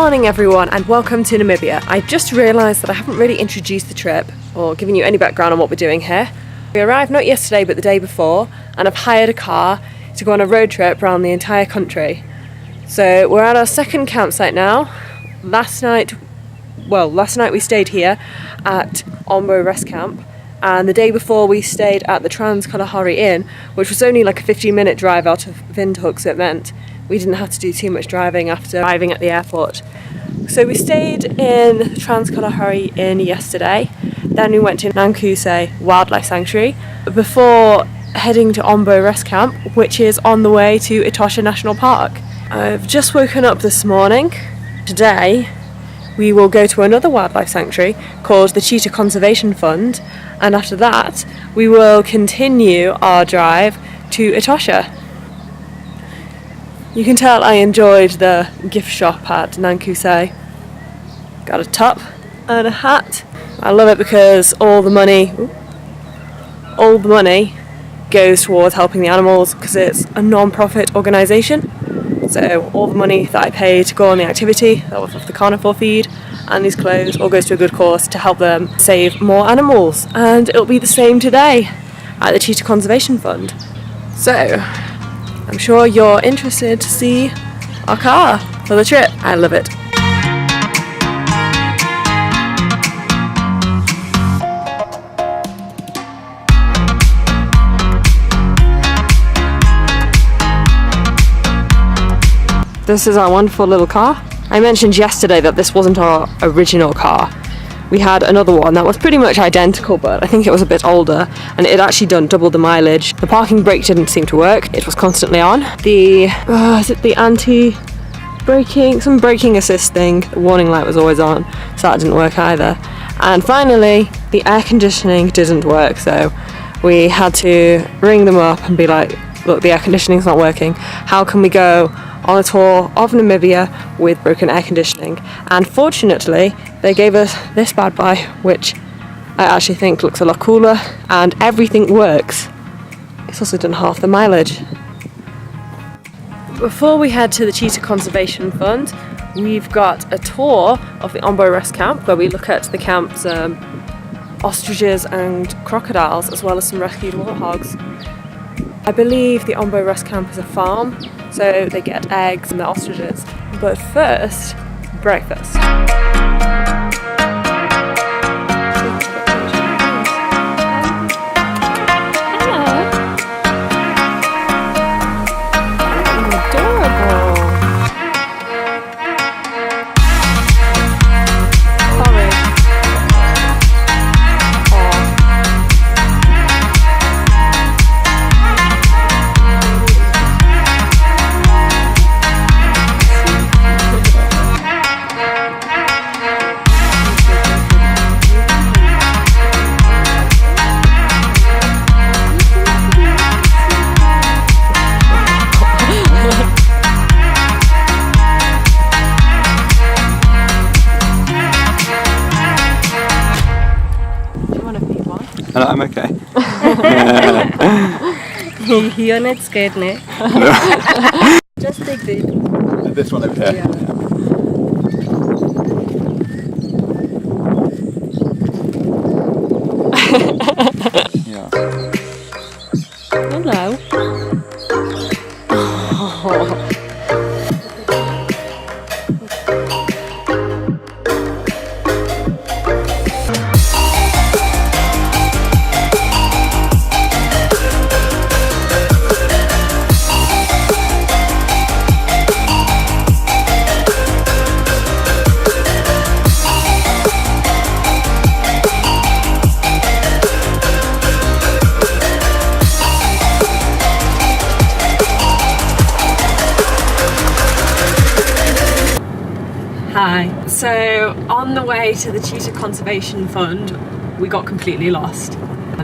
morning everyone and welcome to Namibia. I just realised that I haven't really introduced the trip or given you any background on what we're doing here. We arrived not yesterday but the day before, and I've hired a car to go on a road trip around the entire country. So we're at our second campsite now. Last night we stayed here at Ombo rest camp, and the day before we stayed at the Kalahari Inn, which was only like a 15-minute drive out of Windhoek, so it meant we didn't have to do too much driving after arriving at the airport. So we stayed in the Kalahari Inn yesterday, then we went to Namibia Wildlife Sanctuary before heading to Ombo rest camp, which is on the way to Etosha National Park. I've just woken up this morning. Today we will go to another wildlife sanctuary called the Cheetah Conservation Fund, and after that we will continue our drive to Etosha. You can tell I enjoyed the gift shop at Namibia. Got a top and a hat. I love it because all the money goes towards helping the animals because it's a non-profit organisation. So all the money that I pay to go on the activity, that was off the carnivore feed, and these clothes all goes to a good cause to help them save more animals. And it'll be the same today at the Cheetah Conservation Fund. So I'm sure you're interested to see our car for the trip. I love it. This is our wonderful little car. I mentioned yesterday that this wasn't our original car. We had another one that was pretty much identical, but I think it was a bit older, and it had actually done double the mileage. The parking brake didn't seem to work. It was constantly on. The anti-braking, some braking assist thing, the warning light was always on, so that didn't work either. And finally, the air conditioning didn't work, so we had to ring them up and be like, look, the air conditioning's not working. How can we go on a tour of Namibia with broken air conditioning? And fortunately they gave us this bad boy, which I actually think looks a lot cooler, and everything works. It's also done half the mileage. Before we head to the Cheetah Conservation Fund, we've got a tour of the Ombo rest camp where we look at the camp's ostriches and crocodiles, as well as some rescued warthogs. I believe the Ombo rest camp is a farm, so they get eggs and the ostriches. But first, breakfast. I'm okay. You're not scared, no? Just take this. This one over here. Yeah. Yeah. Hello. Oh. Hi. So on the way to the Cheetah Conservation Fund, we got completely lost.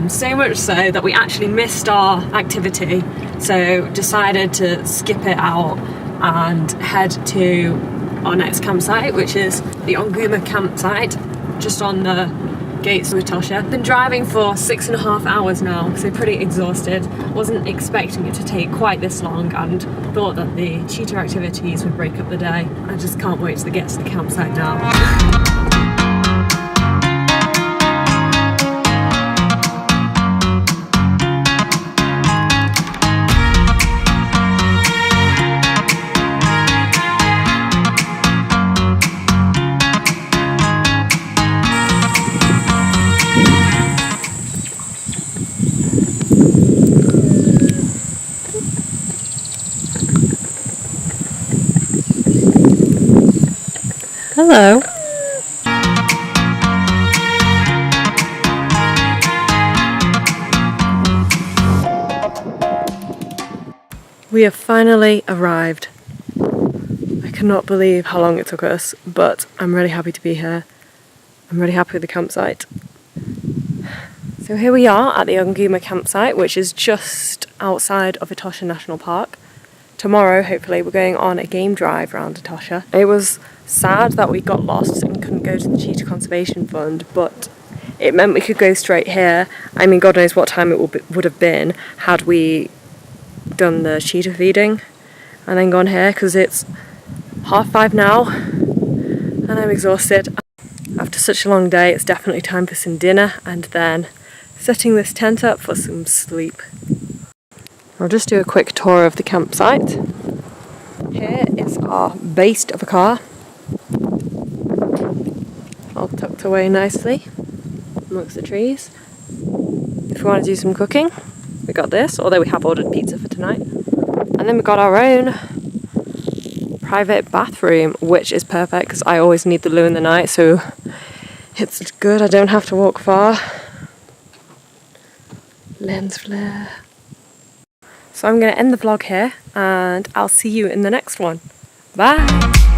So much so that we actually missed our activity, so decided to skip it out and head to our next campsite, which is the Onguma campsite, just on the gates of Etosha. Been driving for 6.5 hours now, so pretty exhausted. Wasn't expecting it to take quite this long and thought that the cheetah activities would break up the day. I just can't wait to get to the campsite now. Hello. We have finally arrived. I cannot believe how long it took us, but I'm really happy to be here. I'm really happy with the campsite. So here we are at the Onguma campsite, which is just outside of Etosha National Park. Tomorrow, hopefully, we're going on a game drive around Etosha. It was sad that we got lost and couldn't go to the Cheetah Conservation Fund, but it meant we could go straight here. I mean, God knows what time it would have been had we done the cheetah feeding and then gone here, because it's 5:30 now and I'm exhausted. After such a long day, it's definitely time for some dinner and then setting this tent up for some sleep. I'll just do a quick tour of the campsite. Here is our base of a car, all tucked away nicely amongst the trees. If we want to do some cooking, we got this, although we have ordered pizza for tonight. And then we got our own private bathroom, which is perfect because I always need the loo in the night, so it's good, I don't have to walk far. Lens flare. So I'm going to end the vlog here and I'll see you in the next one. Bye!